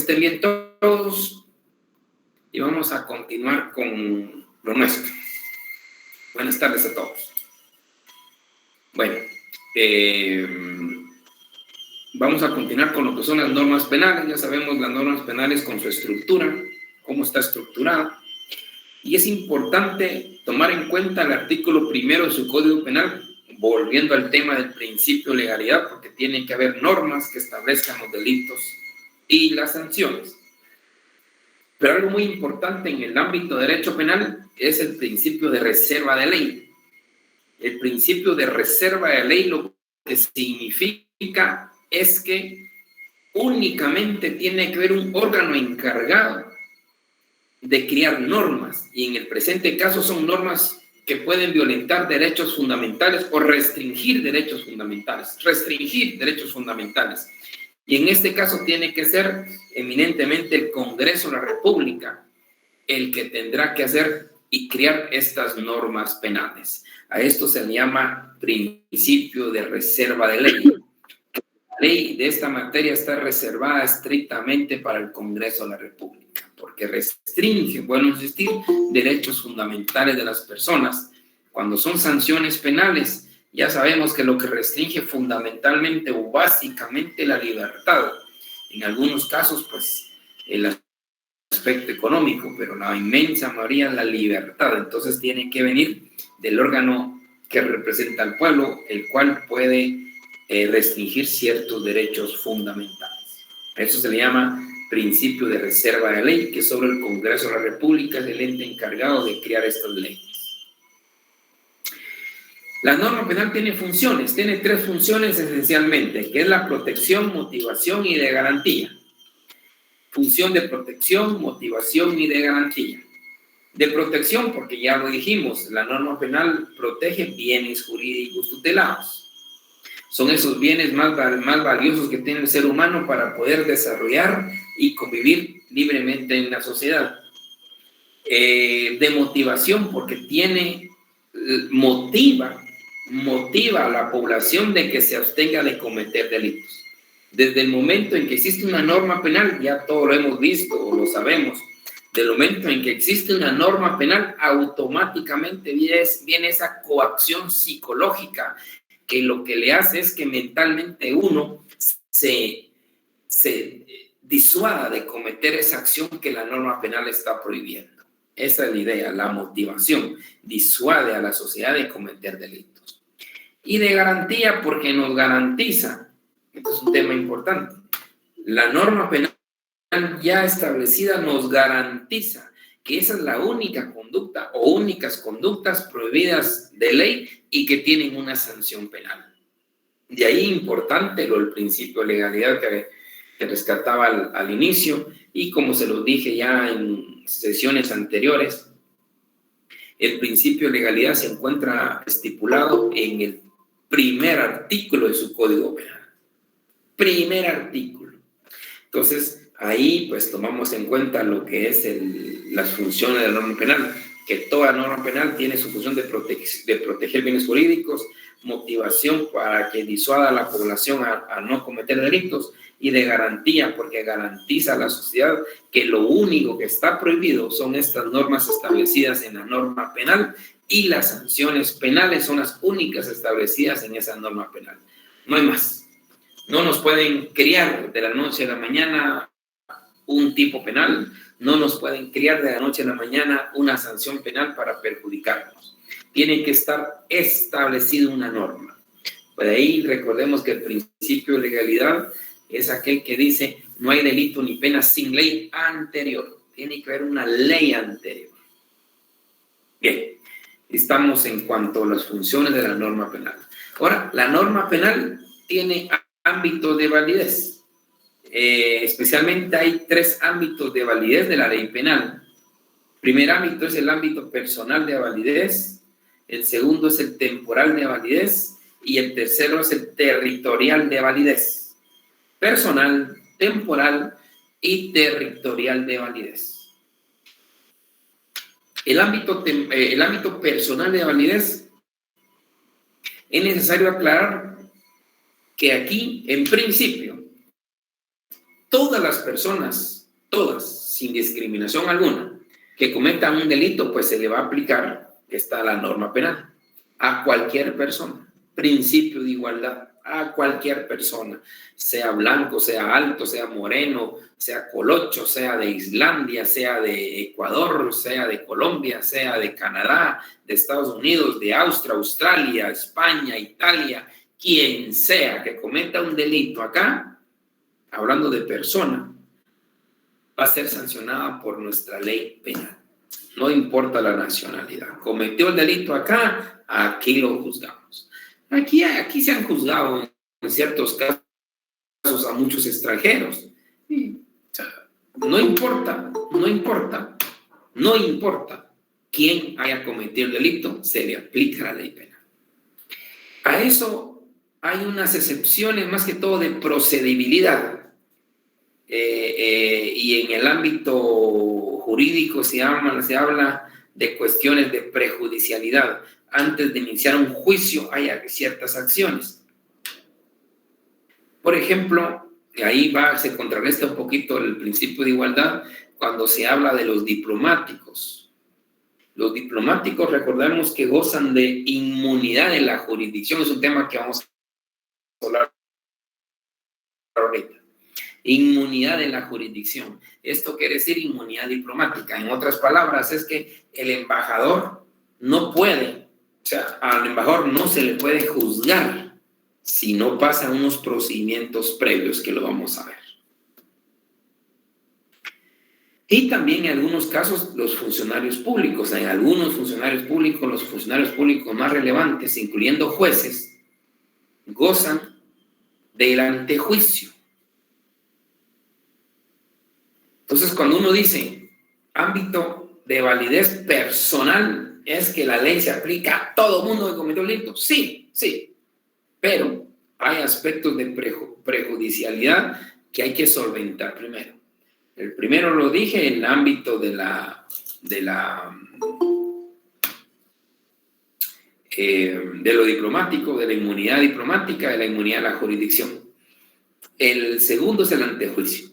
estén bien todos y vamos a continuar con lo nuestro. Buenas tardes a todos. Bueno, vamos a continuar con lo que son las normas penales. Ya sabemos las normas penales con su estructura, cómo está estructurada. Y es importante tomar en cuenta el artículo 1 de su Código Penal, volviendo al tema del principio de legalidad, porque tiene que haber normas que establezcan los delitos y las sanciones. Pero algo muy importante en el ámbito de derecho penal es el principio de reserva de ley. El principio de reserva de ley lo que significa es que únicamente tiene que haber un órgano encargado de crear normas, y en el presente caso son normas que pueden violentar derechos fundamentales o restringir derechos fundamentales. Y en este caso tiene que ser eminentemente el Congreso de la República el que tendrá que hacer y crear estas normas penales. A esto se le llama principio de reserva de ley. La ley de esta materia está reservada estrictamente para el Congreso de la República, porque restringe, bueno, insistir, derechos fundamentales de las personas. Cuando son sanciones penales, ya sabemos que lo que restringe fundamentalmente o básicamente la libertad. En algunos casos, pues, el aspecto económico, pero la inmensa mayoría la libertad. Entonces tiene que venir del órgano que representa al pueblo, el cual puede restringir ciertos derechos fundamentales. Eso se le llama principio de reserva de ley, que sobre el Congreso de la República es el ente encargado de crear estas leyes. La norma penal tiene funciones, tiene 3 funciones esencialmente, que es la protección, motivación y de garantía. Función de protección, motivación y de garantía. De protección, porque ya lo dijimos, la norma penal protege bienes jurídicos tutelados. Son esos bienes más valiosos que tiene el ser humano para poder desarrollar y convivir libremente en la sociedad. De motivación, porque motiva a la población de que se abstenga de cometer delitos. Desde el momento en que existe una norma penal, ya todo lo hemos visto o lo sabemos, del momento en que existe una norma penal, automáticamente viene esa coacción psicológica, que lo que le hace es que mentalmente uno se disuada de cometer esa acción que la norma penal está prohibiendo. Esa es la idea, la motivación, disuade a la sociedad de cometer delitos. Y de garantía, porque nos garantiza, esto es un tema importante, la norma penal ya establecida nos garantiza que esa es la única conducta o únicas conductas prohibidas de ley y que tienen una sanción penal. De ahí importante el principio de legalidad que rescataba al inicio, y como se los dije ya en sesiones anteriores, el principio de legalidad se encuentra estipulado en el primer artículo de su Código Penal. Primer artículo. Entonces, ahí pues tomamos en cuenta lo que es las funciones de la norma penal, que toda norma penal tiene su función de proteger bienes jurídicos, motivación para que disuada a la población a no cometer delitos, y de garantía, porque garantiza a la sociedad que lo único que está prohibido son estas normas establecidas en la norma penal, y las sanciones penales son las únicas establecidas en esa norma penal. No hay más. No nos pueden criar de la noche a la mañana un tipo penal, no nos pueden criar de la noche a la mañana una sanción penal para perjudicarnos. Tiene que estar establecida una norma. Por ahí recordemos que el principio de legalidad es aquel que dice no hay delito ni pena sin ley anterior. Tiene que haber una ley anterior. Bien, estamos en cuanto a las funciones de la norma penal. Ahora, la norma penal tiene ámbito de validez. Especialmente hay 3 ámbitos de validez de la ley penal. El primer ámbito es el ámbito personal de validez, el segundo es el temporal de validez y el tercero es el territorial de validez. Personal, temporal y territorial de validez. El ámbito personal de validez, es necesario aclarar que aquí, en principio, todas las personas, todas, sin discriminación alguna, que cometan un delito, pues se le va a aplicar, está la norma penal, a cualquier persona. Principio de igualdad, a cualquier persona, sea blanco, sea alto, sea moreno, sea colocho, sea de Islandia, sea de Ecuador, sea de Colombia, sea de Canadá, de Estados Unidos, de Austria, Australia, España, Italia, quien sea que cometa un delito acá, hablando de persona, va a ser sancionada por nuestra ley penal. No importa la nacionalidad. Cometió el delito acá, aquí lo juzgamos. Aquí se han juzgado en ciertos casos a muchos extranjeros. Y, no importa quién haya cometido el delito, se le aplica la ley penal. A eso hay unas excepciones más que todo de procedibilidad. Y en el ámbito jurídico se habla de cuestiones de prejudicialidad. Antes de iniciar un juicio hay ciertas acciones. Por ejemplo, ahí se contrarresta un poquito el principio de igualdad cuando se habla de los diplomáticos. Los diplomáticos, recordemos que gozan de inmunidad en la jurisdicción. Es un tema que vamos a hablar ahorita. Inmunidad en la jurisdicción. Esto quiere decir inmunidad diplomática. En otras palabras, es que el embajador no puede, o sea, al embajador no se le puede juzgar si no pasa unos procedimientos previos que lo vamos a ver. Y también en algunos casos los funcionarios públicos. En algunos funcionarios públicos, los funcionarios públicos más relevantes, incluyendo jueces, gozan del antejuicio. Entonces, cuando uno dice ámbito de validez personal, es que la ley se aplica a todo mundo que cometió el delito. Sí, pero hay aspectos de prejudicialidad que hay que solventar primero. El primero lo dije, en el ámbito de lo diplomático, de la inmunidad diplomática, de la inmunidad de la jurisdicción. El segundo es el antejuicio.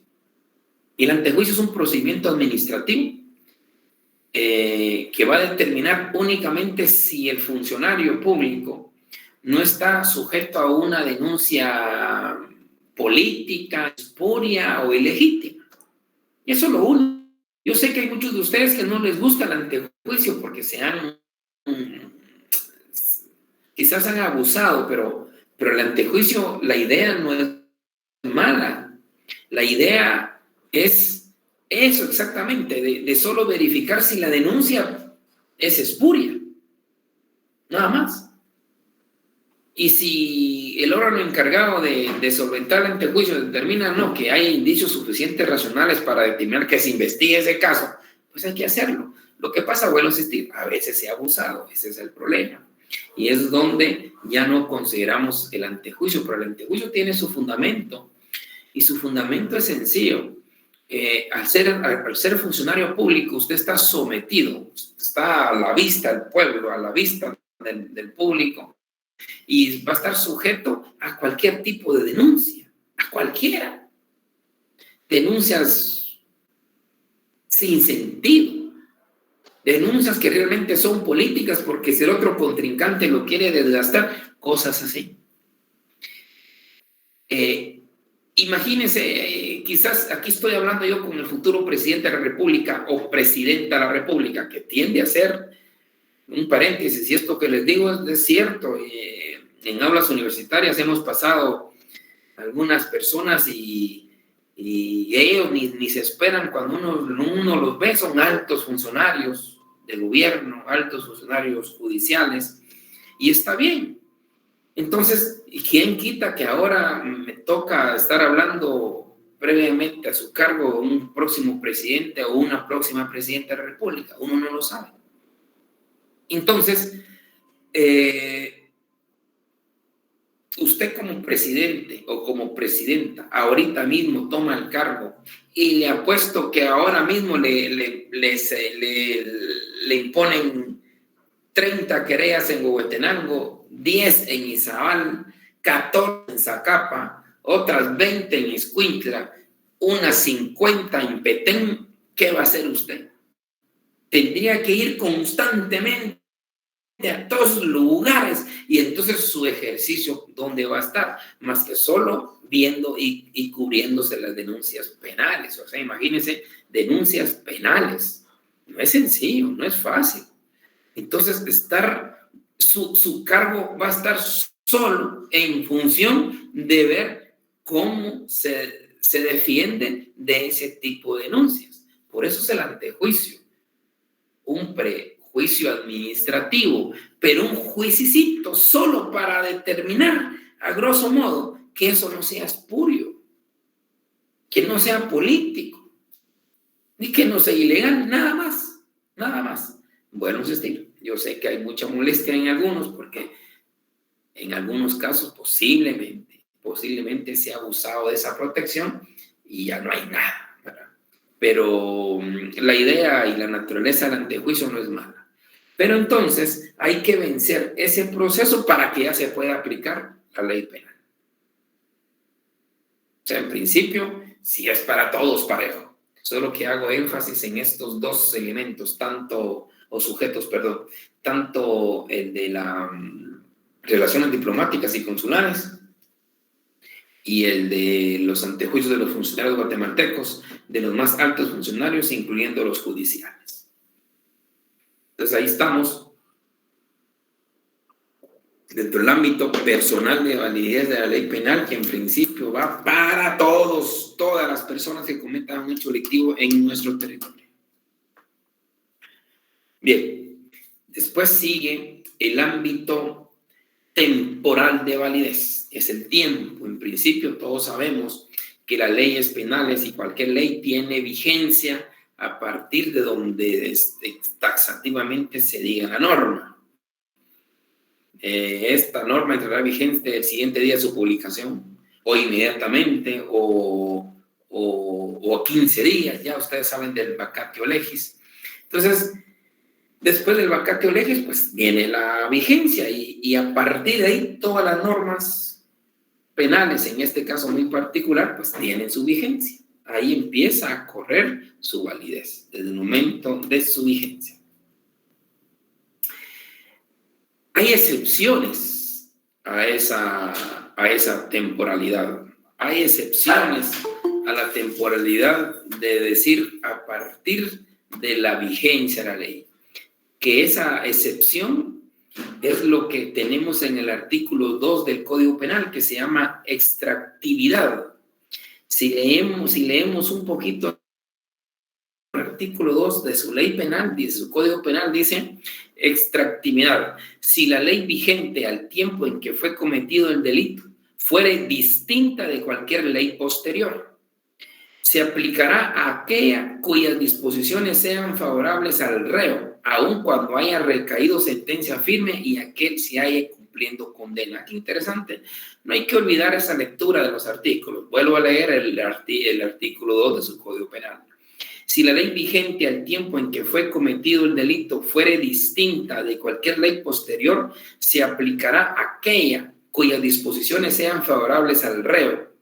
Y el antejuicio es un procedimiento administrativo que va a determinar únicamente si el funcionario público no está sujeto a una denuncia política, espuria o ilegítima. Y eso es lo único. Yo sé que hay muchos de ustedes que no les gusta el antejuicio porque quizás han abusado, pero el antejuicio, la idea no es mala. La idea es eso exactamente, de solo verificar si la denuncia es espuria, nada más. Y si el órgano encargado de solventar el antejuicio determina que hay indicios suficientes racionales para determinar que se investigue ese caso, pues hay que hacerlo. Lo que pasa, vuelvo a insistir, a veces se ha abusado, ese es el problema. Y es donde ya no consideramos el antejuicio, pero el antejuicio tiene su fundamento, y su fundamento es sencillo. Al ser funcionario público, usted está sometido, está a la vista del pueblo, a la vista del público, y va a estar sujeto a cualquier tipo de denuncia, a cualquiera. Denuncias sin sentido, denuncias que realmente son políticas porque si el otro contrincante lo quiere desgastar, cosas así. Imagínense, quizás aquí estoy hablando yo con el futuro presidente de la República o presidenta de la República, que tiende a ser, un paréntesis, y esto que les digo es cierto, en aulas universitarias hemos pasado algunas personas y ellos ni se esperan cuando uno los ve, son altos funcionarios de gobierno, altos funcionarios judiciales, y está bien. Entonces, ¿quién quita que ahora me toca estar hablando previamente a su cargo un próximo presidente o una próxima presidenta de la República? Uno no lo sabe. Entonces, usted como presidente o como presidenta ahorita mismo toma el cargo y le apuesto que ahora mismo le imponen 30 querellas en Huehuetenango, 10 en Izabal, 14 en Zacapa, otras 20 en Escuintla. una 50 en Petén, ¿qué va a hacer usted? Tendría que ir constantemente a todos lugares, y entonces su ejercicio, ¿dónde va a estar? Más que solo viendo y cubriéndose las denuncias penales. O sea, imagínense, denuncias penales. No es sencillo, no es fácil. Entonces, su cargo va a estar solo en función de ver cómo se defiende de ese tipo de denuncias. Por eso es el antejuicio, un prejuicio administrativo, pero un juicicito solo para determinar, a grosso modo, que eso no sea espurio, que no sea político, ni que no sea ilegal, nada más, nada más. Bueno, yo sé que hay mucha molestia en algunos, porque en algunos casos posiblemente se ha abusado de esa protección y ya no hay nada, ¿verdad? Pero la idea y la naturaleza del antejuicio no es mala. Pero entonces hay que vencer ese proceso para que ya se pueda aplicar la ley penal. O sea, en principio, si es para todos parejo. Solo que hago énfasis en estos dos elementos, tanto el de las relaciones diplomáticas y consulares y el de los antejuicios de los funcionarios guatemaltecos, de los más altos funcionarios, incluyendo los judiciales. Entonces ahí estamos, dentro del ámbito personal de validez de la ley penal, que en principio va para todas las personas que cometan un hecho delictivo en nuestro territorio. Bien, después sigue el ámbito temporal de validez, es el tiempo. En principio todos sabemos que las leyes penales y cualquier ley tiene vigencia a partir de donde taxativamente se diga la norma. Esta norma entrará vigente el siguiente día de su publicación, o inmediatamente, o 15 días, ya ustedes saben del vacatio legis. Entonces, después del vacatio legis, pues viene la vigencia, y a partir de ahí todas las normas penales, en este caso muy particular, pues tienen su vigencia. Ahí empieza a correr su validez, desde el momento de su vigencia. Hay excepciones a esa temporalidad. Hay excepciones a la temporalidad de decir a partir de la vigencia de la ley. Que esa excepción es lo que tenemos en el artículo 2 del Código Penal, que se llama extractividad. Si leemos un poquito el artículo 2 de su ley penal, de su Código Penal, dice extractividad. Si la ley vigente al tiempo en que fue cometido el delito fuere distinta de cualquier ley posterior, se aplicará a aquella cuyas disposiciones sean favorables al reo, aun cuando haya recaído sentencia firme y aquel se haya cumpliendo condena. Qué interesante. No hay que olvidar esa lectura de los artículos. Vuelvo a leer el artículo 2 de su Código Penal. Si la ley vigente al tiempo en que fue cometido el delito fuere distinta de cualquier ley posterior, se aplicará a aquella cuyas disposiciones sean favorables al reo,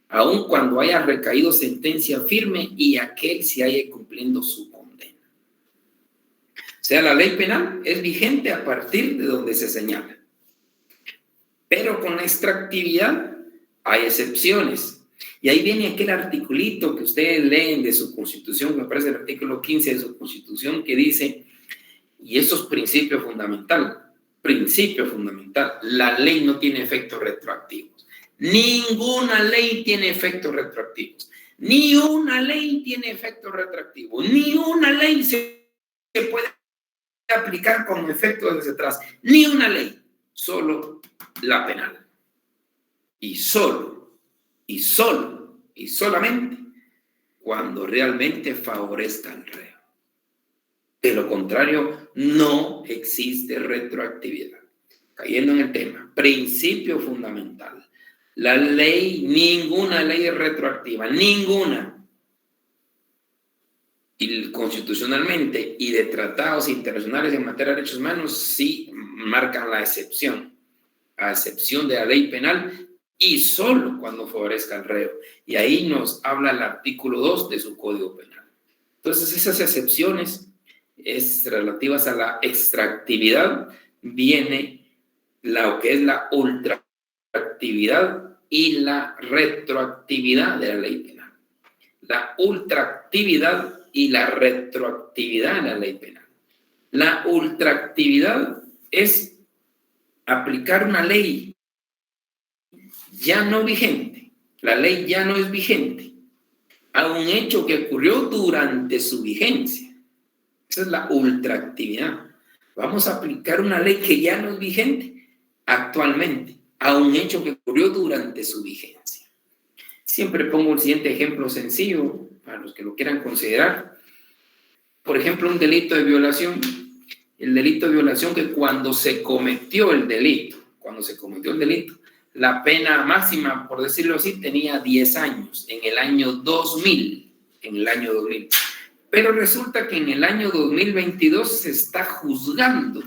aun cuando haya recaído sentencia firme y aquel se haya cumpliendo su condena. O sea, la ley penal es vigente a partir de donde se señala. Pero con la extractividad hay excepciones. Y ahí viene aquel articulito que ustedes leen de su Constitución, me parece el artículo 15 de su Constitución, que dice, y eso es principio fundamental, la ley no tiene efectos retroactivos. Ninguna ley tiene efectos retroactivos. Ni una ley tiene efectos retroactivos. Ni una ley se puede aplicar como efecto desde atrás. Ni una ley. Solo la penal. Y solamente cuando realmente favorezca al reo. De lo contrario, no existe retroactividad. Cayendo en el tema, principio fundamental. La ley, ninguna ley es retroactiva, ninguna. Y constitucionalmente y de tratados internacionales en materia de derechos humanos sí marcan la excepción. A excepción de la ley penal, y solo cuando favorezca al reo. Y ahí nos habla el artículo 2 de su Código Penal. Entonces, esas excepciones relativas a la extractividad, viene lo que es la ultraactividad y la retroactividad de la ley penal. La ultraactividad y la retroactividad de la ley penal. La ultraactividad es aplicar una ley ya no vigente. La ley ya no es vigente a un hecho que ocurrió durante su vigencia. Esa es la ultraactividad. Vamos a aplicar una ley que ya no es vigente actualmente a un hecho que ocurrió durante su vigencia. Siempre pongo el siguiente ejemplo sencillo para los que lo quieran considerar. Por ejemplo, un delito de violación. El delito de violación, que cuando se cometió el delito, la pena máxima, por decirlo así, tenía 10 años en el año 2000. Pero resulta que en el año 2022 se está juzgando.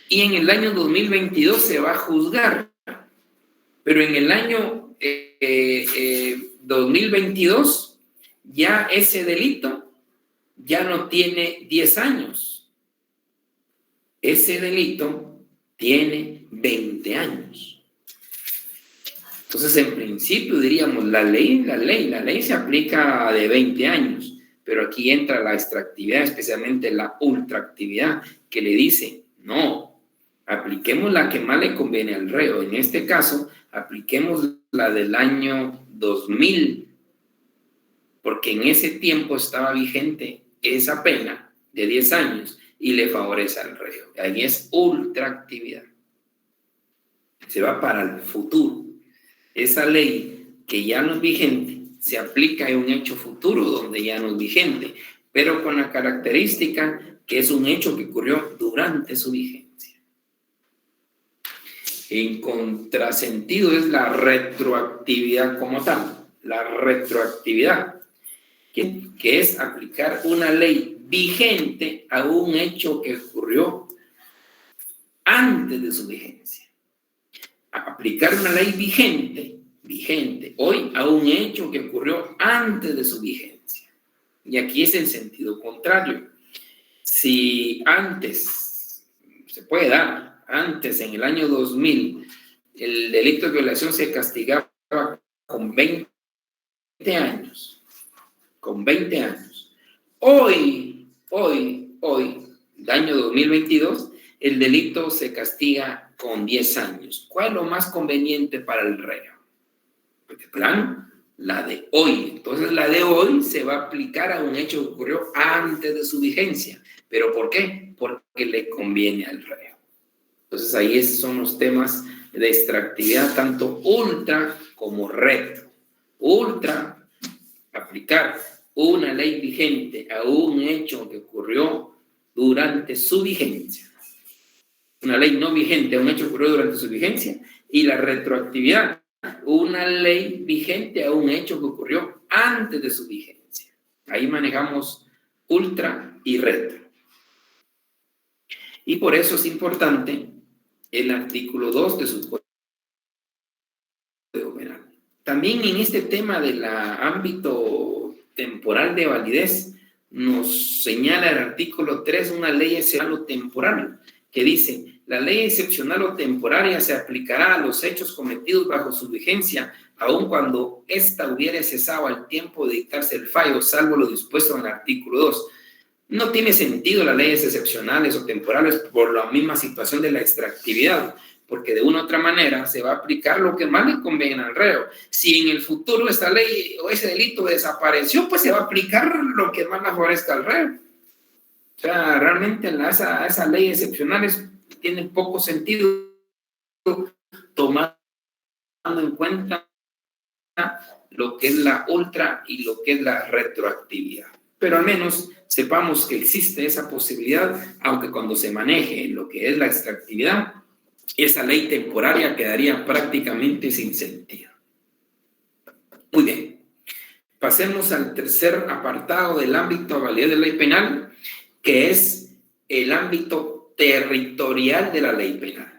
Y en el año 2022 se va a juzgar. Pero en el año 2022 ya ese delito ya no tiene 10 años. Ese delito tiene 20 años. Entonces, en principio diríamos, la ley se aplica de 20 años, pero aquí entra la extractividad, especialmente la ultraactividad, que le dice, no, apliquemos la que más le conviene al reo. En este caso, apliquemos la del año 2000, porque en ese tiempo estaba vigente esa pena de 10 años y le favorece al reo. Ahí es ultraactividad. Se va para el futuro. Esa ley que ya no es vigente se aplica en un hecho futuro donde ya no es vigente, pero con la característica que es un hecho que ocurrió durante su vigencia. En contrasentido es la retroactividad como tal. La retroactividad, que es aplicar una ley vigente a un hecho que ocurrió antes de su vigencia. Aplicar una ley vigente hoy a un hecho que ocurrió antes de su vigencia. Y aquí es el sentido contrario. Si antes, se puede dar, antes en el año 2000, el delito de violación se castigaba con 20 años. Hoy, el año 2022, el delito se castiga con 10 años. ¿Cuál es lo más conveniente para el reo? Pues de plano, la de hoy. Entonces, la de hoy se va a aplicar a un hecho que ocurrió antes de su vigencia. ¿Pero por qué? Porque le conviene al reo. Entonces, ahí son los temas de extractividad, tanto ultra como retro. Ultra, aplicar una ley vigente a un hecho que ocurrió durante su vigencia. Una ley no vigente a un hecho que ocurrió durante su vigencia. Y la retroactividad, una ley vigente a un hecho que ocurrió antes de su vigencia. Ahí manejamos ultra y retro. Y por eso es importante el artículo 2 de su Código Penal. También en este tema del ámbito temporal de validez, nos señala el artículo 3 una ley excepcional o temporal, que dice, la ley excepcional o temporaria se aplicará a los hechos cometidos bajo su vigencia, aun cuando ésta hubiera cesado al tiempo de dictarse el fallo, salvo lo dispuesto en el artículo 2. No tiene sentido las leyes excepcionales o temporales por la misma situación de la extractividad, porque de una u otra manera se va a aplicar lo que más le conviene al reo. Si en el futuro esta ley o ese delito desapareció, pues se va a aplicar lo que más le favorezca al reo. O sea, realmente esas leyes excepcionales tienen poco sentido tomando en cuenta lo que es la ultra y lo que es la retroactividad. Pero al menos sepamos que existe esa posibilidad, aunque cuando se maneje lo que es la extractividad, esa ley temporaria quedaría prácticamente sin sentido. Muy bien. Pasemos al tercer apartado del ámbito de validez de ley penal, que es el ámbito territorial de la ley penal.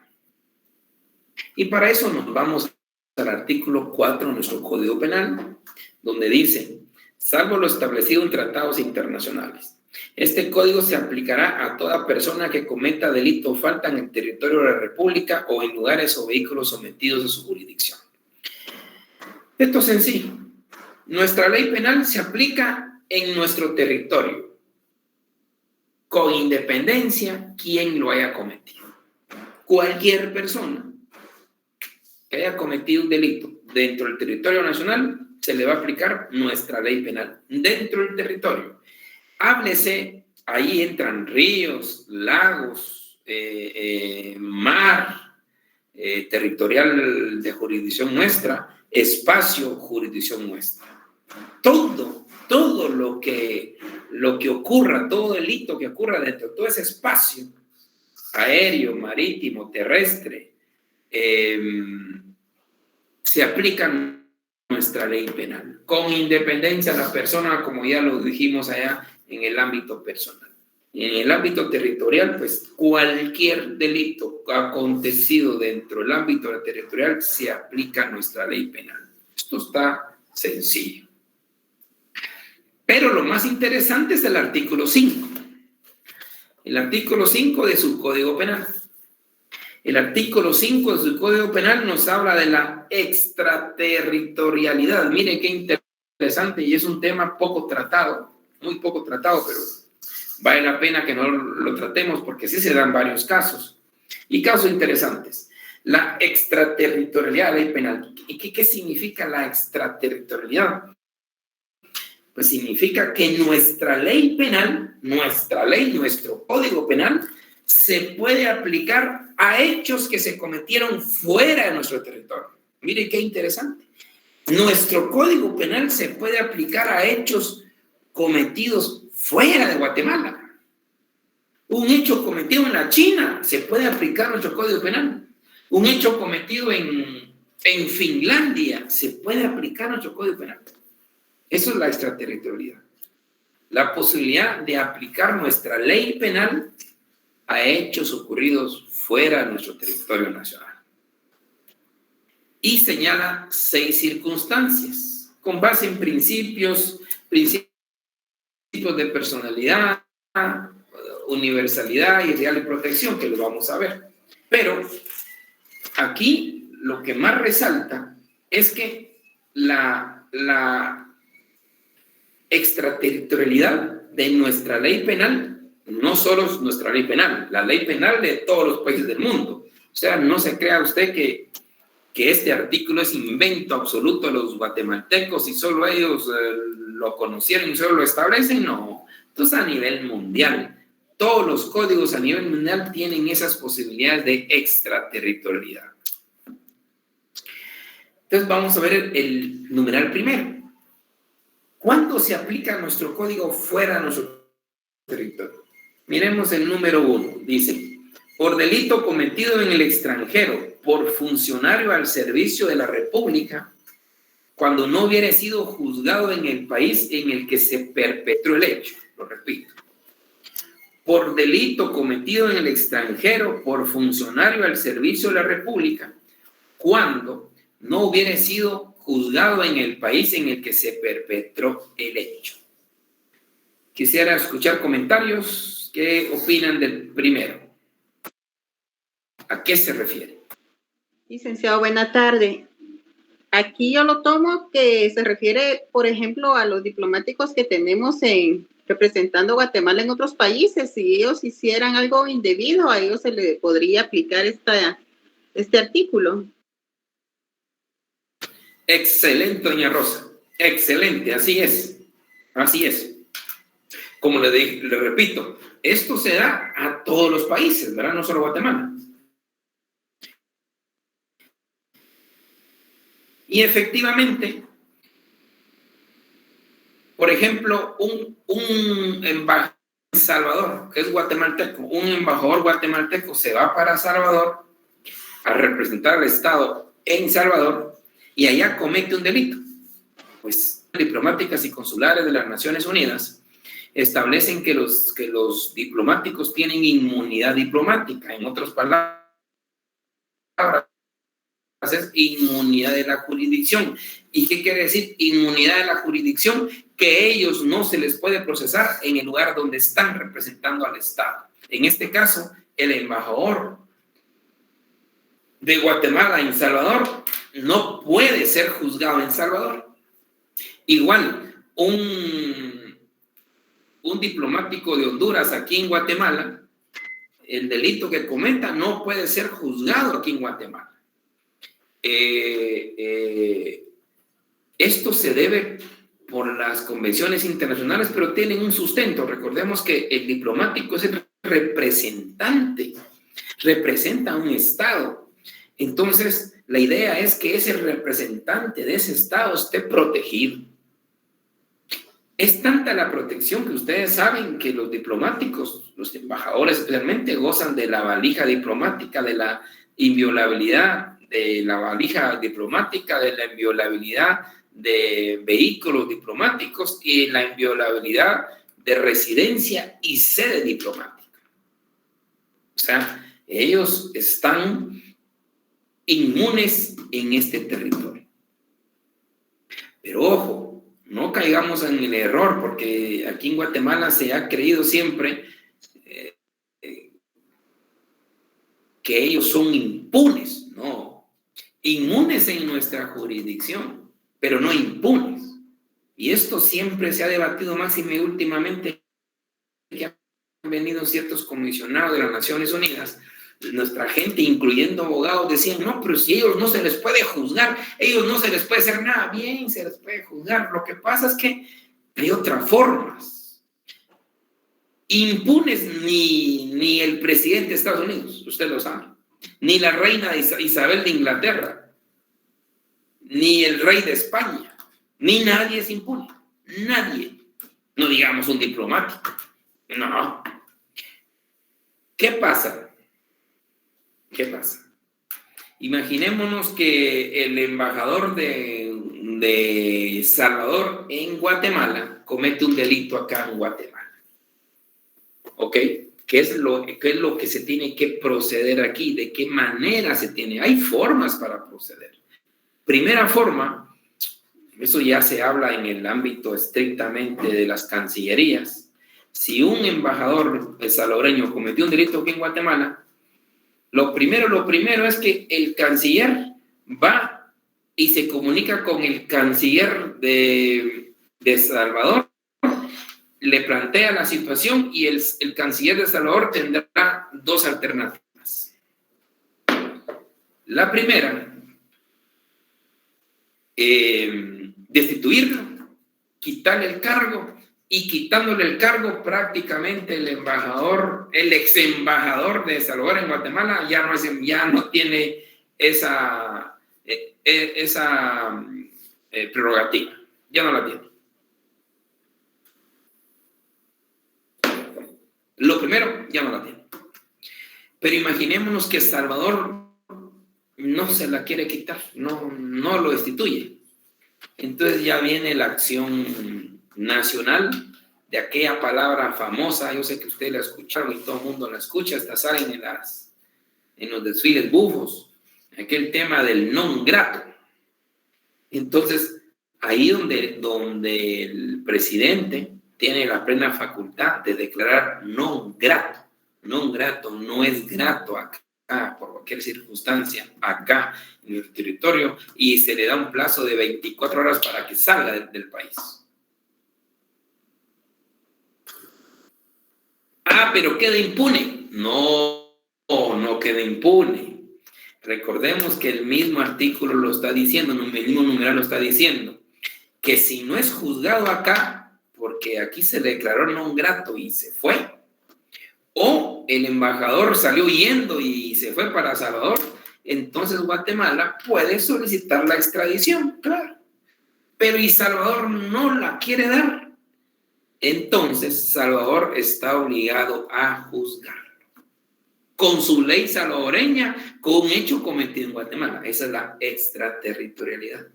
Y para eso nos vamos al artículo 4 de nuestro Código Penal, donde dice, salvo lo establecido en tratados internacionales, este código se aplicará a toda persona que cometa delito o falta en el territorio de la República o en lugares o vehículos sometidos a su jurisdicción. Esto es sencillo. Nuestra ley penal se aplica en nuestro territorio, con independencia quien lo haya cometido. Cualquier persona que haya cometido un delito dentro del territorio nacional, se le va a aplicar nuestra ley penal dentro del territorio. Háblese, ahí entran ríos, lagos, mar, territorial de jurisdicción nuestra, espacio, jurisdicción nuestra. Todo lo que ocurra, todo delito que ocurra dentro de todo ese espacio, aéreo, marítimo, terrestre, se aplica nuestra ley penal, con independencia de la persona, como ya lo dijimos allá, en el ámbito personal. En el ámbito territorial, pues cualquier delito acontecido dentro del ámbito territorial se aplica nuestra ley penal. Esto está sencillo. Pero lo más interesante es el artículo 5. El artículo 5 de su Código Penal. El artículo 5 de su Código Penal nos habla de la extraterritorialidad. Miren qué interesante, y es un tema poco tratado, muy poco tratado, pero vale la pena que no lo tratemos porque sí se dan varios casos. Y casos interesantes. La extraterritorialidad de la ley penal. ¿Y qué significa la extraterritorialidad? Pues significa que nuestra ley penal, nuestro Código Penal, se puede aplicar a hechos que se cometieron fuera de nuestro territorio. Mire qué interesante. Nuestro Código Penal se puede aplicar a hechos cometidos fuera de Guatemala. Un hecho cometido en la China se puede aplicar a nuestro Código Penal. Un hecho cometido en Finlandia se puede aplicar a nuestro Código Penal. Eso es la extraterritorialidad. La posibilidad de aplicar nuestra ley penal a hechos ocurridos fuera de nuestro territorio nacional. Y señala 6 circunstancias, con base en principios de personalidad, universalidad y real protección, que lo vamos a ver. Pero aquí lo que más resalta es que la extraterritorialidad de nuestra ley penal no solo es nuestra ley penal, la ley penal de todos los países del mundo. O sea, no se crea usted que este artículo es invento absoluto de los guatemaltecos y solo ellos lo conocieron y solo lo establecen. No, entonces a nivel mundial, todos los códigos a nivel mundial tienen esas posibilidades de extraterritorialidad. Entonces vamos a ver el numeral primero. ¿Cuándo se aplica nuestro código fuera de nuestro territorio? Miremos el número 1. Dice, por delito cometido en el extranjero por funcionario al servicio de la República, cuando no hubiera sido juzgado en el país en el que se perpetró el hecho. Lo repito. Por delito cometido en el extranjero por funcionario al servicio de la República, cuando no hubiera sido juzgado en el país en el que se perpetró el hecho. Quisiera escuchar comentarios. ¿Qué opinan del primero? ¿A qué se refiere? Licenciado, buena tarde. Aquí yo lo tomo que se refiere, por ejemplo, a los diplomáticos que tenemos representando a Guatemala en otros países. Si ellos hicieran algo indebido, a ellos se le podría aplicar este artículo. Excelente, doña Rosa. Excelente, así es. Así es. Como le repito, esto se da a todos los países, ¿verdad? No solo Guatemala. Y efectivamente, por ejemplo, un embajador en Salvador, que es guatemalteco, un embajador guatemalteco se va para Salvador a representar al Estado en Salvador y allá comete un delito. Pues diplomáticas y consulares de las Naciones Unidas establecen que los diplomáticos tienen inmunidad diplomática. En otras palabras, es inmunidad de la jurisdicción. ¿Y qué quiere decir inmunidad de la jurisdicción? Que ellos no se les puede procesar en el lugar donde están representando al Estado. En este caso, el embajador de Guatemala en Salvador no puede ser juzgado en Salvador. Igual, un diplomático de Honduras aquí en Guatemala, el delito que cometa no puede ser juzgado aquí en Guatemala. Esto se debe por las convenciones internacionales, pero tienen un sustento. Recordemos que el diplomático es el representante, representa a un Estado. Entonces, la idea es que ese representante de ese Estado esté protegido. Es tanta la protección que ustedes saben que los diplomáticos, los embajadores especialmente, gozan de la valija diplomática, de la inviolabilidad, de la valija diplomática, de la inviolabilidad de vehículos diplomáticos y la inviolabilidad de residencia y sede diplomática. O sea, ellos están inmunes en este territorio. Pero ojo, no caigamos en el error, porque aquí en Guatemala se ha creído siempre que ellos son impunes. No, inmunes en nuestra jurisdicción, pero no impunes. Y esto siempre se ha debatido más y últimamente que han venido ciertos comisionados de las Naciones Unidas. Nuestra gente, incluyendo abogados, decían, no, pero si ellos no se les puede juzgar, ellos no se les puede hacer nada. Bien, se les puede juzgar. Lo que pasa es que hay otras formas. Impunes ni el presidente de Estados Unidos, usted lo sabe, ni la reina Isabel de Inglaterra, ni el rey de España, ni nadie es impune. Nadie. No digamos un diplomático. No. ¿Qué pasa? ¿Qué pasa? Imaginémonos que el embajador de Salvador en Guatemala comete un delito acá en Guatemala. ¿Ok? ¿Qué es lo que se tiene que proceder aquí? ¿De qué manera se tiene? Hay formas para proceder. Primera forma, eso ya se habla en el ámbito estrictamente de las cancillerías. Si un embajador salvadoreño cometió un delito aquí en Guatemala, lo primero es que el canciller va y se comunica con el canciller de Salvador, le plantea la situación y el canciller de Salvador tendrá dos alternativas. La primera, destituirlo, quitarle el cargo, y quitándole el cargo prácticamente el ex embajador de Salvador en Guatemala ya no tiene esa prerrogativa, ya no la tiene. Lo primero, ya no la tiene. Pero imaginémonos que Salvador no se la quiere quitar, no lo destituye. Entonces ya viene la acción nacional de aquella palabra famosa. Yo sé que ustedes la escucharon y todo el mundo la escucha, hasta salen en los desfiles bufos, aquel tema del non grato. Entonces, ahí donde el presidente tiene la plena facultad de declarar non grato, no es grato acá por cualquier circunstancia, acá en el territorio, y se le da un plazo de 24 horas para que salga del país. Pero queda impune. No queda impune. Recordemos que el mismo artículo lo está diciendo, el mismo numeral lo está diciendo, que si no es juzgado acá, porque aquí se declaró non grato y se fue, o el embajador salió huyendo y se fue para Salvador, entonces Guatemala puede solicitar la extradición, claro. Pero y Salvador no la quiere dar, entonces Salvador está obligado a juzgarlo con su ley salvadoreña, con un hecho cometido en Guatemala. Esa es la extraterritorialidad.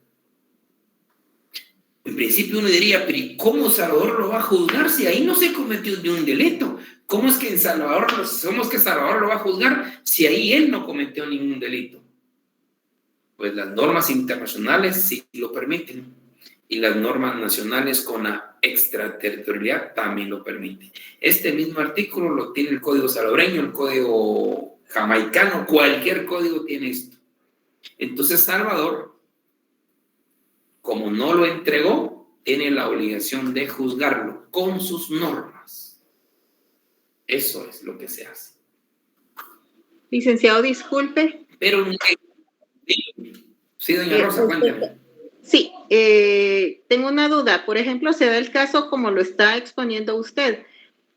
En principio uno diría, pero ¿y cómo Salvador lo va a juzgar si ahí no se cometió ni un delito? ¿Cómo es que Salvador lo va a juzgar si ahí él no cometió ningún delito? Pues las normas internacionales sí lo permiten y las normas nacionales con la extraterritorialidad también lo permiten. Este mismo artículo lo tiene el Código Salvadoreño, el Código Jamaicano, cualquier código tiene esto. Entonces Salvador, como no lo entregó, tiene la obligación de juzgarlo con sus normas. Eso es lo que se hace. Licenciado, disculpe. Pero sí, doña Rosa, cuénteme. Sí, tengo una duda. Por ejemplo, se da el caso como lo está exponiendo usted.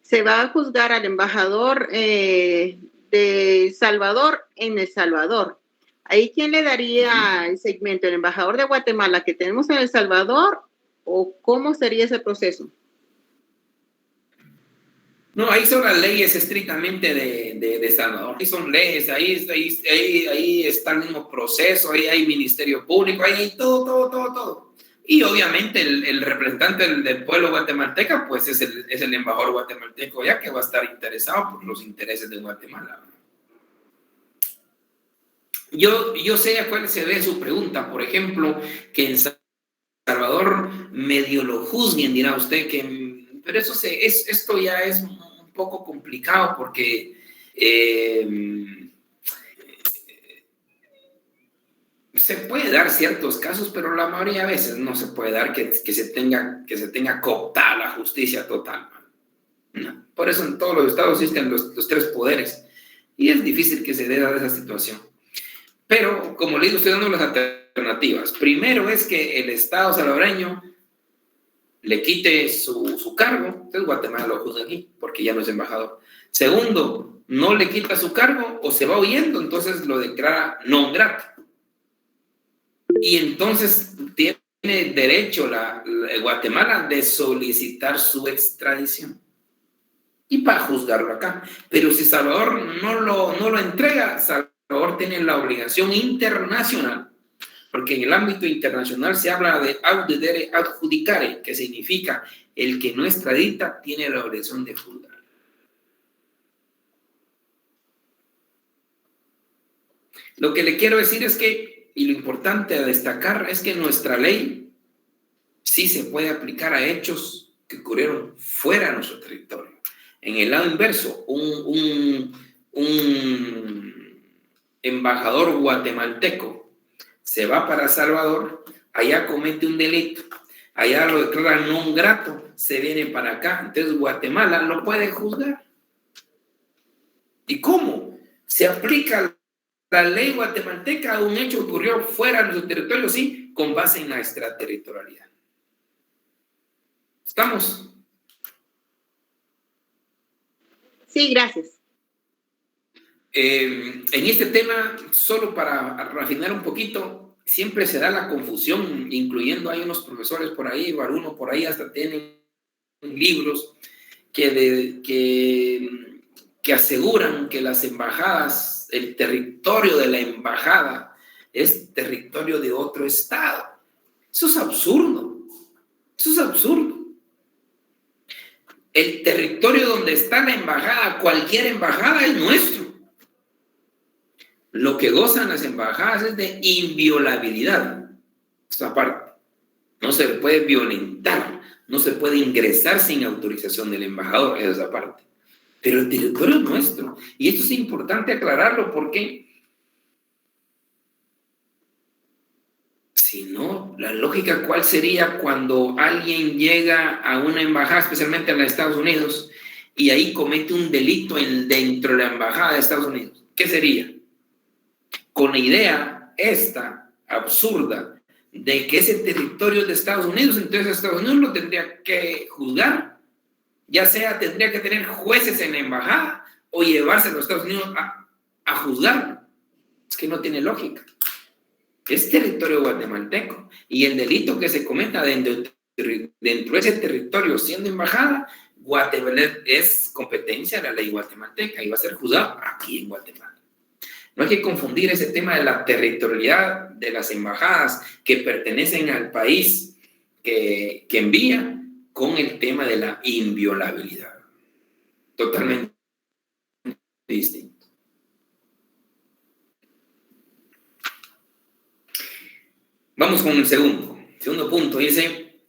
Se va a juzgar al embajador de Salvador en El Salvador. ¿Ahí quién le daría el segmento? ¿El embajador de Guatemala que tenemos en El Salvador? ¿O cómo sería ese proceso? No, ahí son las leyes estrictamente de Salvador. Ahí son leyes, ahí está el mismo proceso, ahí hay ministerio público, ahí hay todo. Y obviamente el representante del pueblo guatemalteca, pues es el embajador guatemalteco ya que va a estar interesado por los intereses de Guatemala. Yo sé a cuál se ve su pregunta, por ejemplo, que en Salvador medio lo juzguen, dirá usted, pero esto ya es un poco complicado porque se puede dar ciertos casos, pero la mayoría de veces no se puede dar que se tenga cooptada la justicia total. No. Por eso en todos los estados existen los tres poderes y es difícil que se dé esa situación. Pero, como le digo, estoy dando las alternativas. Primero es que el Estado salvadoreño le quite su cargo, entonces Guatemala lo juzga aquí, porque ya no es embajador. Segundo, no le quita su cargo o se va huyendo, entonces lo declara non grato. Y entonces tiene derecho Guatemala de solicitar su extradición. Y para juzgarlo acá. Pero si Salvador no lo entrega, Salvador tiene la obligación internacional, porque en el ámbito internacional se habla de audidere adjudicare, que significa el que no extradita tiene la obligación de juzgar. Lo que le quiero decir es que, y lo importante a destacar, es que nuestra ley sí se puede aplicar a hechos que ocurrieron fuera de nuestro territorio. En el lado inverso, un embajador guatemalteco se va para Salvador, allá comete un delito, allá lo declaran non grato, se viene para acá, entonces Guatemala lo puede juzgar. ¿Y cómo? Se aplica la ley guatemalteca a un hecho que ocurrió fuera de nuestro territorio, sí, con base en la extraterritorialidad. ¿Estamos? Sí, gracias. En este tema, solo para refinar un poquito, siempre se da la confusión, incluyendo hay unos profesores por ahí, o algunos por ahí hasta tienen libros que aseguran que las embajadas, el territorio de la embajada es territorio de otro estado. Eso es absurdo. Eso es absurdo. El territorio donde está la embajada, cualquier embajada, es nuestro. Lo que gozan las embajadas es de inviolabilidad. Esa parte. No se puede violentar, no se puede ingresar sin autorización del embajador, esa parte. Pero el territorio es nuestro. Y esto es importante aclararlo porque si no, la lógica cuál sería cuando alguien llega a una embajada, especialmente en los Estados Unidos, y ahí comete un delito dentro de la embajada de Estados Unidos. ¿Qué sería? Con la idea esta absurda de que ese territorio es de Estados Unidos, entonces Estados Unidos lo tendría que juzgar, ya sea tendría que tener jueces en la embajada o llevarse a los Estados Unidos a juzgarlo. Es que no tiene lógica. Es territorio guatemalteco y el delito que se cometa dentro de ese territorio siendo embajada, Guatemala es competencia de la ley guatemalteca y va a ser juzgado aquí en Guatemala. No hay que confundir ese tema de la territorialidad de las embajadas que pertenecen al país que envía con el tema de la inviolabilidad. Totalmente distinto. Vamos con el segundo punto. Dice,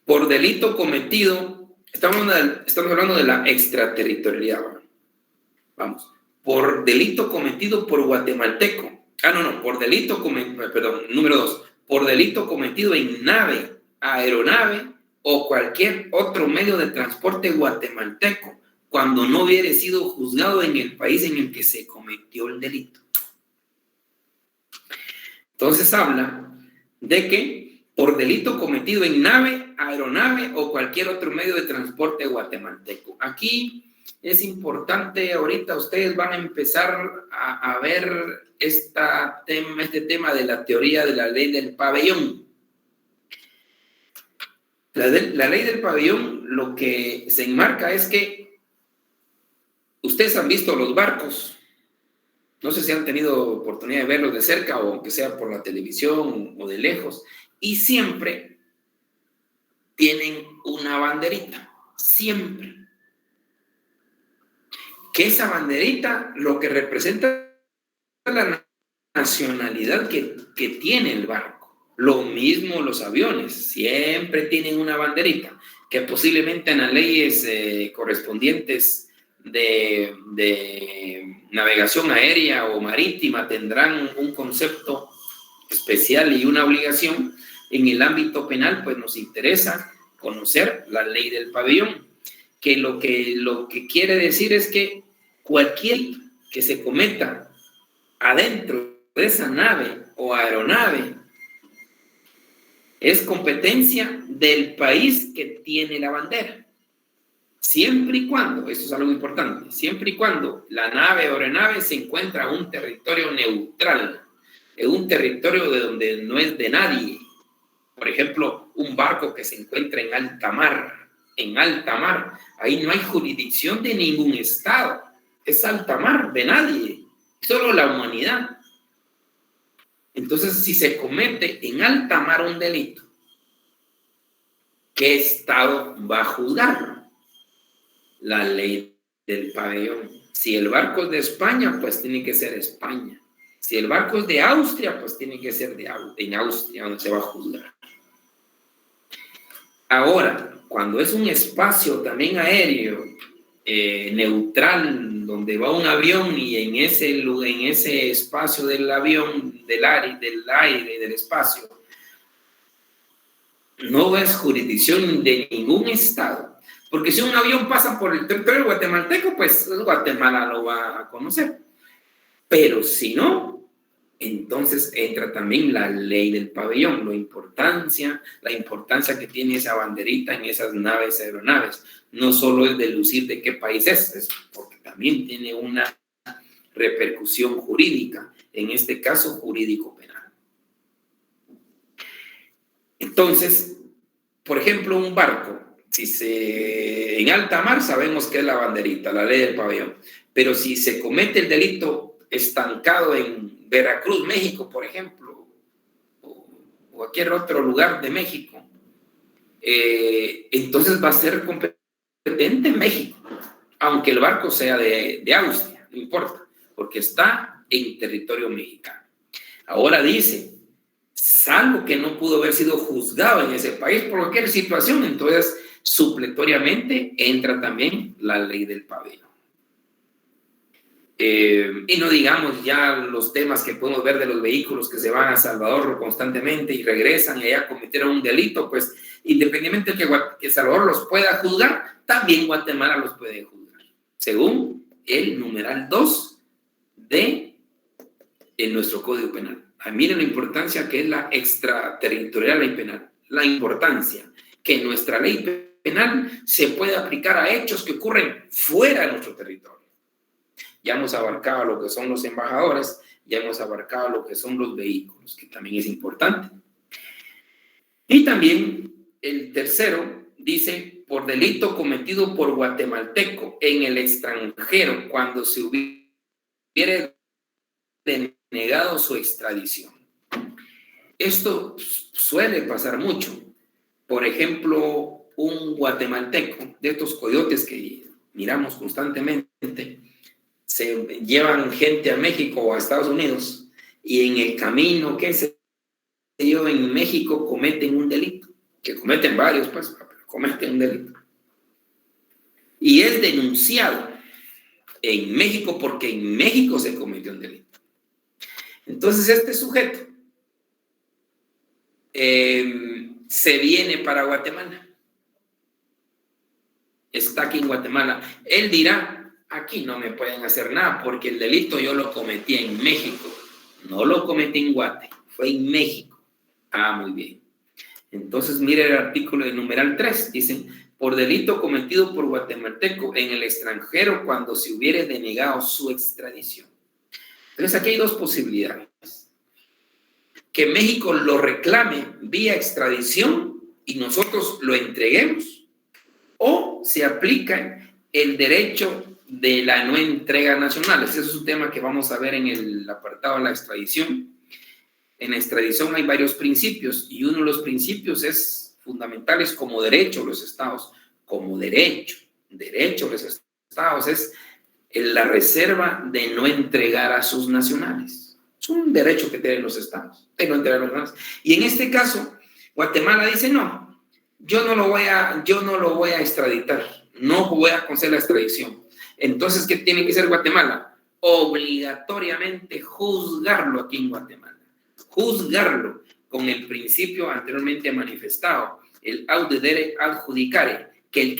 por delito cometido, estamos hablando de la extraterritorialidad. Vamos, por delito cometido por guatemalteco. Número 2, por delito cometido en nave, aeronave o cualquier otro medio de transporte guatemalteco, cuando no hubiere sido juzgado en el país en el que se cometió el delito. Entonces habla de que por delito cometido en nave, aeronave o cualquier otro medio de transporte guatemalteco. Aquí es importante, ahorita ustedes van a empezar a ver este tema de la teoría de la ley del pabellón. La ley del pabellón lo que se enmarca es que ustedes han visto los barcos. No sé si han tenido oportunidad de verlos de cerca o aunque sea por la televisión o de lejos. Y siempre tienen una banderita. Siempre. Que esa banderita lo que representa es la nacionalidad que tiene el barco. Lo mismo los aviones. Siempre tienen una banderita. Que posiblemente en las leyes correspondientes de navegación aérea o marítima tendrán un concepto especial y una obligación. En el ámbito penal, pues nos interesa conocer la ley del pabellón, que lo que quiere decir es que cualquier que se cometa adentro de esa nave o aeronave es competencia del país que tiene la bandera. Siempre y cuando, esto es algo importante, siempre y cuando la nave o aeronave se encuentra en un territorio neutral, en un territorio de donde no es de nadie. Por ejemplo, un barco que se encuentra en alta mar, ahí no hay jurisdicción de ningún estado, es alta mar, de nadie, solo la humanidad. Entonces, si se comete en alta mar un delito, ¿qué estado va a juzgarlo? La ley del pabellón. Si el barco es de España, pues tiene que ser España. Si el barco es de Austria, pues tiene que ser en Austria, donde se va a juzgar. Ahora, cuando es un espacio también aéreo, neutral, donde va un avión y en ese espacio del avión, del aire, del espacio, no es jurisdicción de ningún estado. Porque si un avión pasa por el territorio guatemalteco, pues Guatemala lo va a conocer. Pero si no, entonces entra también la ley del pabellón, la importancia que tiene esa banderita en esas naves, aeronaves. No solo es deducir de qué país es porque también tiene una repercusión jurídica, en este caso jurídico-penal. Entonces, por ejemplo, un barco, en alta mar sabemos que es la banderita, la ley del pabellón, pero si se comete el delito estancado en Veracruz, México, por ejemplo, o cualquier otro lugar de México, entonces va a ser competente México, aunque el barco sea de Austria, no importa, porque está en territorio mexicano. Ahora dice, salvo que no pudo haber sido juzgado en ese país por cualquier situación, entonces supletoriamente entra también la ley del pabellón. Y no digamos ya los temas que podemos ver de los vehículos que se van a Salvador constantemente y regresan y allá cometieron un delito, pues independientemente de que Salvador los pueda juzgar, también Guatemala los puede juzgar, según el numeral 2 de nuestro Código Penal. Miren la importancia que es la extraterritorial ley penal, la importancia que nuestra ley penal se puede aplicar a hechos que ocurren fuera de nuestro territorio. Ya hemos abarcado lo que son los embajadores, ya hemos abarcado lo que son los vehículos, que también es importante. Y también el tercero dice, por delito cometido por guatemalteco en el extranjero, cuando se hubiera denegado su extradición. Esto suele pasar mucho. Por ejemplo, un guatemalteco, de estos coyotes que miramos constantemente, se llevan gente a México o a Estados Unidos y en el camino, qué sé yo, ellos en México cometen un delito, que cometen varios, pues, pero cometen un delito. Y es denunciado en México porque en México se cometió un delito. Entonces este sujeto se viene para Guatemala. Está aquí en Guatemala. Él dirá, aquí no me pueden hacer nada porque el delito yo lo cometí en México. No lo cometí en Guate, fue en México. Ah, muy bien. Entonces mire el artículo de numeral 3. Dicen, por delito cometido por guatemalteco en el extranjero cuando se hubiere denegado su extradición. Entonces aquí hay dos posibilidades. Que México lo reclame vía extradición y nosotros lo entreguemos, o se aplica el derecho de la no entrega nacional. Ese es un tema que vamos a ver en el apartado de la extradición. En la extradición hay varios principios y uno de los principios es fundamentales como derecho de los estados, como derecho de los estados es la reserva de no entregar a sus nacionales. Es un derecho que tienen los estados, de no entregar a los nacionales. Y en este caso, Guatemala dice, no, yo no lo voy a extraditar, no voy a conceder la extradición. Entonces, ¿qué tiene que hacer Guatemala? Obligatoriamente juzgarlo aquí en Guatemala. Juzgarlo con el principio anteriormente manifestado, el audedere adjudicare, que el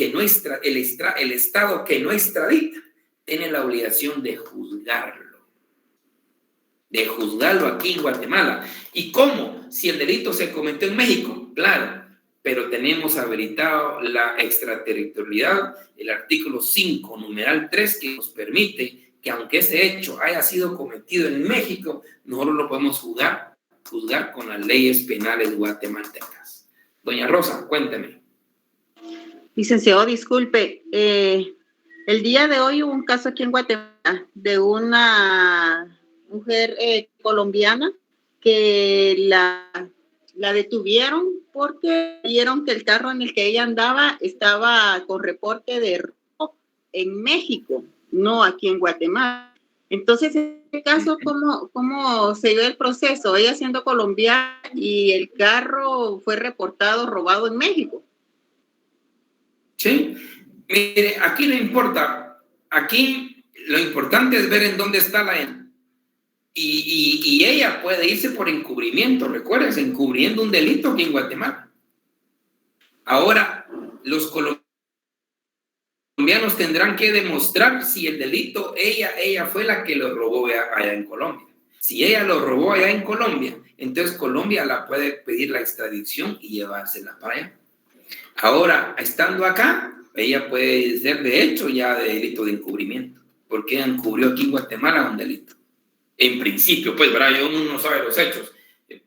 Estado que no extradita tiene la obligación de juzgarlo aquí en Guatemala. ¿Y cómo? Si el delito se cometió en México, claro, pero tenemos habilitado la extraterritorialidad, el artículo 5, numeral 3, que nos permite que aunque ese hecho haya sido cometido en México, nosotros lo podemos juzgar con las leyes penales guatemaltecas. Doña Rosa, cuénteme. Licenciado, disculpe, el día de hoy hubo un caso aquí en Guatemala de una mujer colombiana que la detuvieron porque vieron que el carro en el que ella andaba estaba con reporte de robo en México, no aquí en Guatemala. Entonces, en este caso, ¿cómo se dio el proceso? Ella siendo colombiana y el carro fue reportado robado en México. Sí, mire, aquí no importa, aquí lo importante es ver en dónde está y ella puede irse por encubrimiento, recuérdense, encubriendo un delito aquí en Guatemala. Ahora, los colombianos tendrán que demostrar si el delito, ella fue la que lo robó allá en Colombia. Si ella lo robó allá en Colombia, entonces Colombia la puede pedir la extradición y llevársela para allá. Ahora, estando acá, ella puede ser de hecho ya de delito de encubrimiento, porque ella encubrió aquí en Guatemala un delito. En principio, pues, ¿verdad? Uno no sabe los hechos,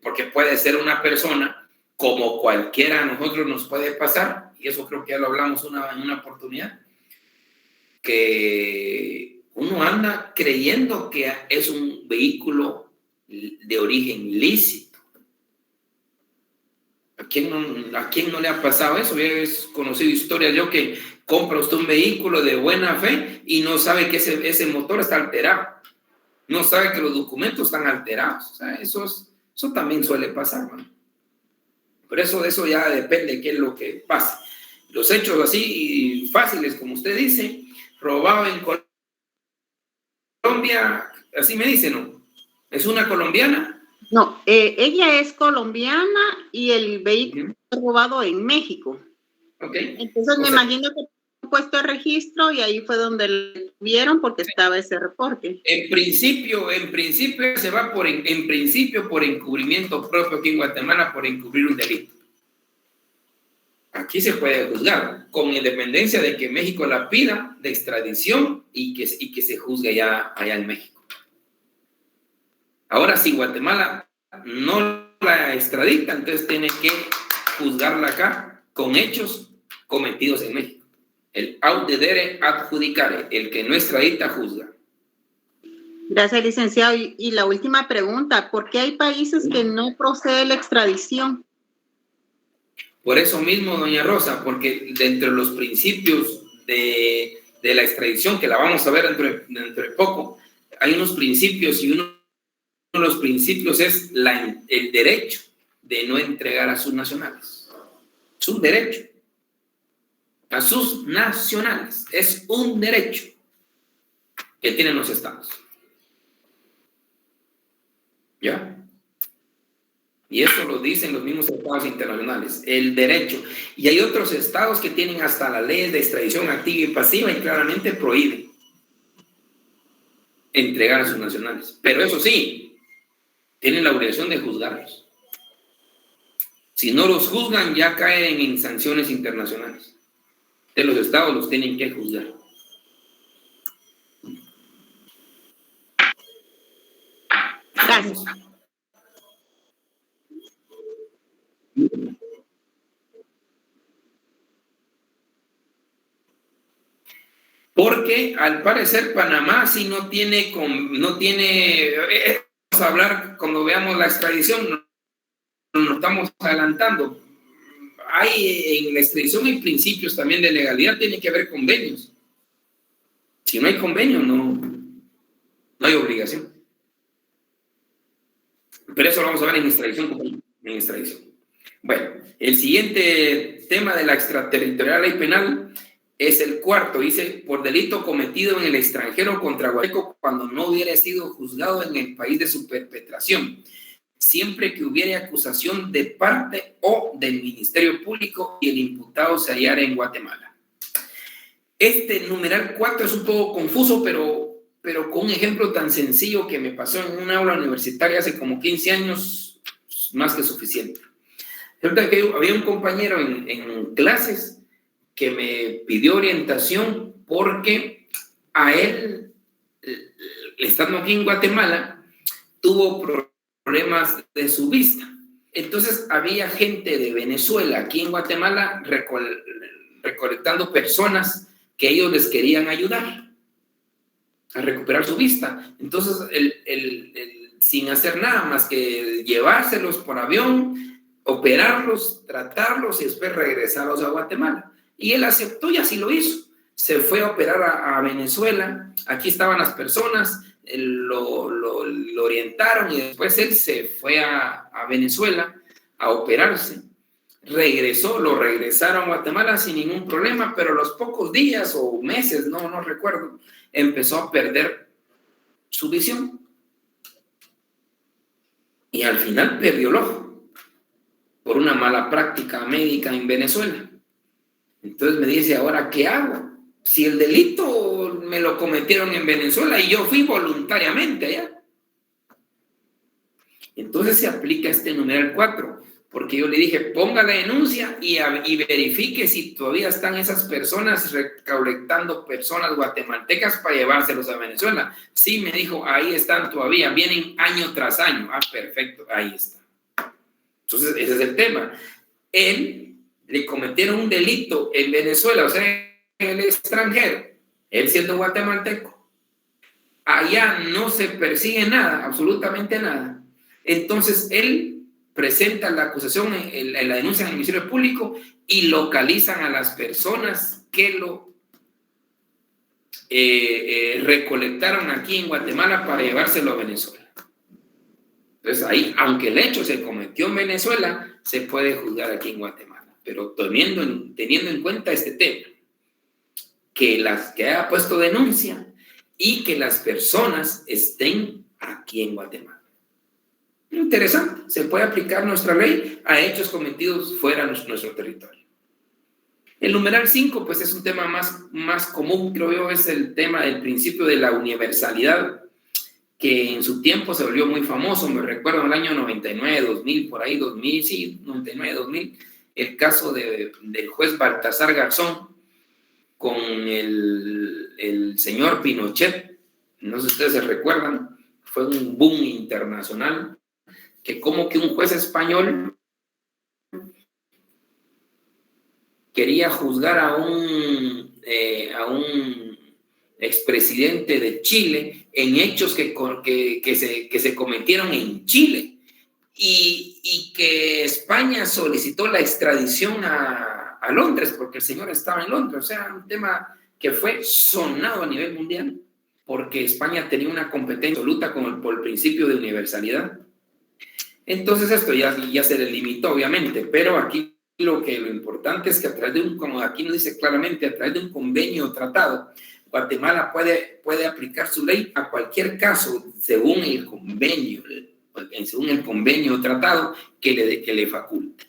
porque puede ser una persona como cualquiera de nosotros nos puede pasar, y eso creo que ya lo hablamos en una oportunidad, que uno anda creyendo que es un vehículo de origen lícito. ¿A quién no le ha pasado eso? Yo he conocido historias yo que compra usted un vehículo de buena fe y no sabe que ese motor está alterado. No sabe que los documentos están alterados. O sea, eso también suele pasar, ¿no? Pero eso ya depende de qué es lo que pasa. Los hechos así fáciles, como usted dice, robado en Colombia, así me dice, ¿no? ¿Es una colombiana? No, ella es colombiana y el vehículo fue robado en México. Okay. Entonces me imagino que han puesto el registro y ahí fue donde le vieron porque estaba ese reporte. En principio se va por encubrimiento propio aquí en Guatemala por encubrir un delito. Aquí se puede juzgar con independencia de que México la pida de extradición y que se juzgue allá en México. Ahora, si Guatemala no la extradita, entonces tiene que juzgarla acá con hechos cometidos en México. El audedere adjudicare, el que no extradita, juzga. Gracias, licenciado. Y la última pregunta, ¿por qué hay países que no procede la extradición? Por eso mismo, doña Rosa, porque dentro de los principios de la extradición, que la vamos a ver dentro de poco, hay unos principios y uno de los principios es el derecho de no entregar a sus nacionales. Es un derecho. A sus nacionales. Es un derecho que tienen los estados. ¿Ya? Y eso lo dicen los mismos tratados internacionales, el derecho. Y hay otros estados que tienen hasta las leyes de extradición activa y pasiva y claramente prohíben entregar a sus nacionales. Pero eso sí, tienen la obligación de juzgarlos. Si no los juzgan, ya caen en sanciones internacionales. De los estados los tienen que juzgar. Gracias. Porque al parecer Panamá sí no tiene, vamos a hablar cuando veamos la extradición, nos estamos adelantando. Hay en la extradición hay principios también de legalidad, tiene que haber convenios. Si no hay convenio, no hay obligación. Pero eso lo vamos a ver en extradición. Bueno, el siguiente tema de la extraterritorial ley penal es el cuarto. Dice, por delito cometido en el extranjero contra guatemalteco cuando no hubiera sido juzgado en el país de su perpetración, siempre que hubiera acusación de parte o del Ministerio Público y el imputado se hallara en Guatemala. Este numeral 4 es un poco confuso, pero con un ejemplo tan sencillo que me pasó en un aula universitaria hace como 15 años, más que suficiente. Resulta que había un compañero en clases que me pidió orientación porque a él, estando aquí en Guatemala, tuvo problemas de su vista. Entonces había gente de Venezuela aquí en Guatemala recolectando personas que ellos les querían ayudar a recuperar su vista. Entonces, sin hacer nada más que llevárselos por avión, operarlos, tratarlos y después regresarlos a Guatemala. Y él aceptó y así lo hizo. Se fue a operar a Venezuela. Aquí estaban las personas, lo orientaron y después él se fue a Venezuela a operarse. Lo regresaron a Guatemala sin ningún problema, pero a los pocos días o meses, no recuerdo, empezó a perder su visión. Y al final perdió el ojo por una mala práctica médica en Venezuela. Entonces me dice, ¿ahora qué hago? Si el delito me lo cometieron en Venezuela y yo fui voluntariamente allá. Entonces se aplica este numeral 4, porque yo le dije, ponga la denuncia y verifique si todavía están esas personas recolectando personas guatemaltecas para llevárselos a Venezuela. Sí, me dijo, ahí están todavía, vienen año tras año. Ah, perfecto, ahí está. Entonces, ese es el tema. Él le cometieron un delito en Venezuela, o sea, en el extranjero, él siendo guatemalteco. Allá no se persigue nada, absolutamente nada. Entonces, él presenta la acusación en la denuncia en el Ministerio Público y localizan a las personas que lo recolectaron aquí en Guatemala para llevárselo a Venezuela. Entonces ahí, aunque el hecho se cometió en Venezuela, se puede juzgar aquí en Guatemala, pero teniendo en cuenta este tema, que haya puesto denuncia y que las personas estén aquí en Guatemala. Interesante, se puede aplicar nuestra ley a hechos cometidos fuera de nuestro territorio. El numeral 5, pues es un tema más común, creo yo, es el tema del principio de la universalidad, que en su tiempo se volvió muy famoso. Me recuerdo en el año 99, 2000, por ahí 2000, sí, 99, 2000, el caso del juez Baltasar Garzón con el señor Pinochet. No sé si ustedes se recuerdan, fue un boom internacional, que como que un juez español quería juzgar a un expresidente de Chile en hechos que se cometieron en Chile y que España solicitó la extradición a Londres porque el señor estaba en Londres. O sea, un tema que fue sonado a nivel mundial porque España tenía una competencia absoluta por el principio de universalidad. Entonces esto ya se le limitó, obviamente, pero aquí lo importante es que a través de como aquí nos dice claramente, a través de un convenio o tratado, Guatemala puede aplicar su ley a cualquier caso según el convenio o tratado que le faculte.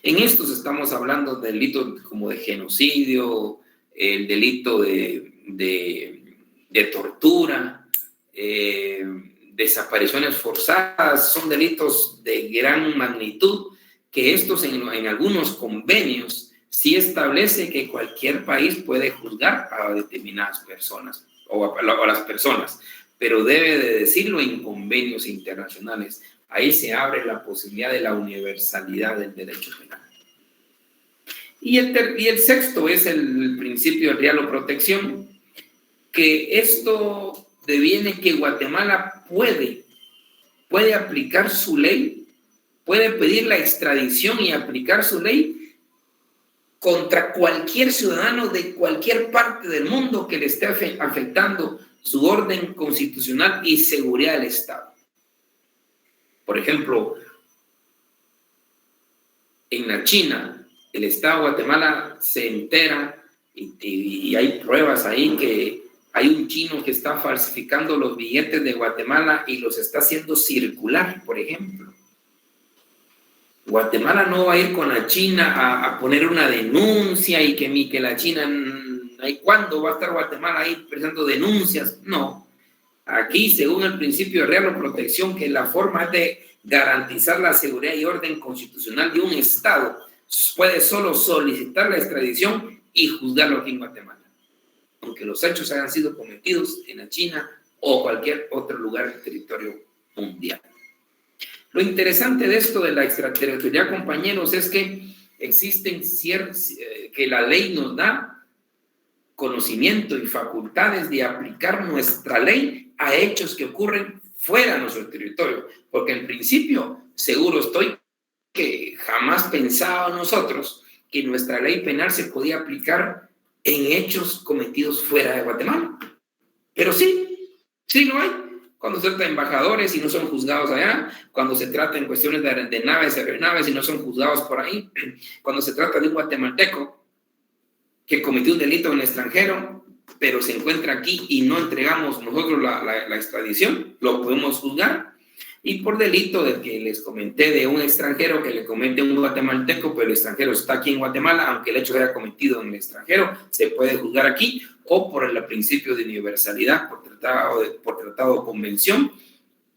En estos estamos hablando de delitos como de genocidio, el delito de tortura, desapariciones forzadas, son delitos de gran magnitud que estos en algunos convenios sí establece que cualquier país puede juzgar a determinadas personas o a las personas, pero debe de decirlo en convenios internacionales. Ahí se abre la posibilidad de la universalidad del derecho penal. Y el sexto es el principio de real o protección, que esto deviene que Guatemala puede aplicar su ley, puede pedir la extradición y aplicar su ley contra cualquier ciudadano de cualquier parte del mundo que le esté afectando su orden constitucional y seguridad del Estado. Por ejemplo, en la China, el Estado de Guatemala se entera y hay pruebas ahí que hay un chino que está falsificando los billetes de Guatemala y los está haciendo circular, por ejemplo. Guatemala no va a ir con la China a poner una denuncia y que la China, ¿cuándo va a estar Guatemala ahí presentando denuncias? No. Aquí, según el principio de real o protección, que la forma de garantizar la seguridad y orden constitucional de un Estado puede solo solicitar la extradición y juzgarlo aquí en Guatemala, aunque los hechos hayan sido cometidos en la China o cualquier otro lugar del territorio mundial. Lo interesante de esto de la extraterritorialidad, compañeros, es que existen que la ley nos da conocimiento y facultades de aplicar nuestra ley a hechos que ocurren fuera de nuestro territorio, porque en principio, seguro estoy que jamás pensaba nosotros que nuestra ley penal se podía aplicar en hechos cometidos fuera de Guatemala. Pero sí lo hay. Cuando se trata de embajadores y no son juzgados allá, cuando se trata en cuestiones de naves, aeronaves y no son juzgados por ahí, cuando se trata de un guatemalteco que cometió un delito en el extranjero, pero se encuentra aquí y no entregamos nosotros la extradición, lo podemos juzgar. Y por delito del que les comenté de un extranjero que le comete a un guatemalteco, pero el extranjero está aquí en Guatemala, aunque el hecho haya cometido en el extranjero, se puede juzgar aquí, o por el principio de universalidad, por tratado o convención,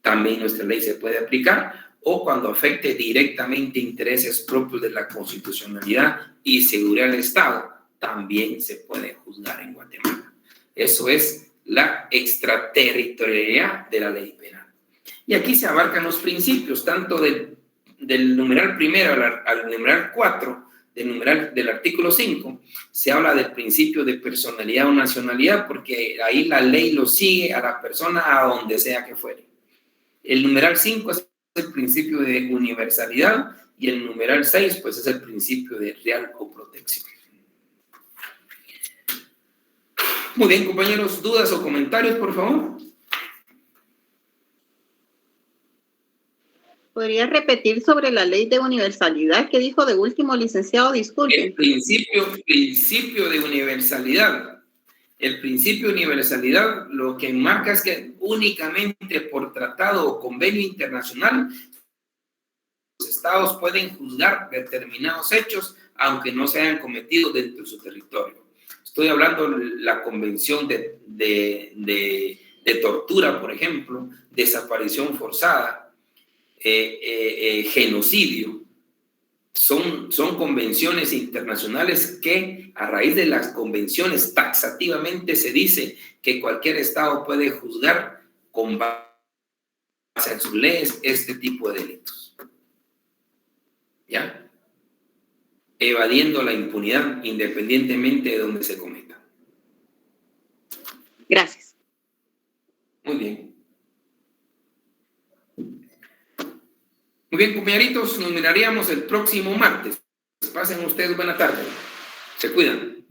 también nuestra ley se puede aplicar, o cuando afecte directamente intereses propios de la constitucionalidad y seguridad del Estado, también se puede juzgar en Guatemala. Eso es la extraterritorialidad de la ley penal. Y aquí se abarcan los principios, tanto del numeral primero al numeral 4, del artículo 5, se habla del principio de personalidad o nacionalidad, porque ahí la ley lo sigue a la persona a donde sea que fuere. El numeral 5 es el principio de universalidad y el numeral 6, pues es el principio de real o protección. Muy bien, compañeros, ¿dudas o comentarios, por favor? ¿Podría repetir sobre la ley de universalidad que dijo de último, licenciado? Disculpe. El principio de universalidad. El principio de universalidad lo que marca es que únicamente por tratado o convenio internacional los estados pueden juzgar determinados hechos aunque no se hayan cometido dentro de su territorio. Estoy hablando de la convención de tortura, por ejemplo, desaparición forzada, genocidio. Son convenciones internacionales que a raíz de las convenciones taxativamente se dice que cualquier estado puede juzgar con base en sus leyes este tipo de delitos. ¿Ya? Evadiendo la impunidad independientemente de donde se cometa. Gracias. Muy bien. Muy bien, compañeritos, nos miraríamos el próximo martes. Pasen ustedes buena tarde. Se cuidan.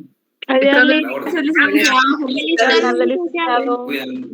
Adiós. La orden. Adiós. Cuidan.